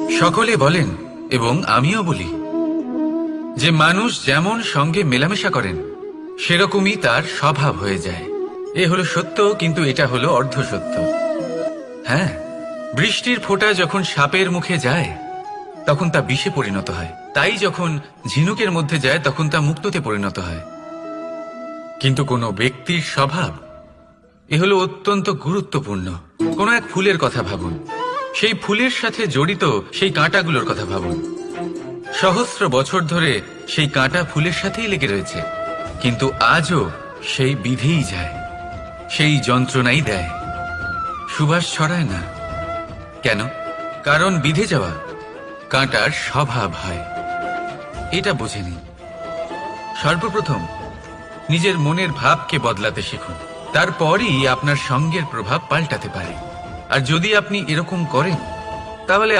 সকলে বলেন এবং আমিও বলি যে মানুষ যেমন সঙ্গে মেলামেশা করেন সেরকমই তার স্বভাব হয়ে যায়। এ হলো সত্য, কিন্তু এটা হলো অর্ধ সত্য। হ্যাঁ, বৃষ্টির ফোঁটা যখন সাপের মুখে যায় তখন তা বিষে পরিণত হয়, তাই যখন ঝিনুকের মধ্যে যায় তখন তা মুক্তোতে পরিণত হয়। কিন্তু কোনো ব্যক্তির স্বভাব এ হলো অত্যন্ত গুরুত্বপূর্ণ। কোনো এক ফুলের কথা ভাবুন, সেই ফুলের সাথে জড়িত সেই কাঁটাগুলোর কথা ভাবুন। সহস্র বছর ধরে সেই কাঁটা ফুলের সাথেই লেগে রয়েছে, কিন্তু আজও সেই বিধেই যায়, সেই যন্ত্রণাই দেয়, সুবাস ছড়ায় না। কেন? কারণ বিধে যাওয়া কাঁটার স্বভাব হয়। এটা বুঝে নিন। সর্বপ্রথম নিজের মনের ভাবকে বদলাতে শিখুন, তারপরই আপনার সঙ্গের প্রভাব পাল্টাতে পারে। আর যদি আপনি এরকম করেন তাহলে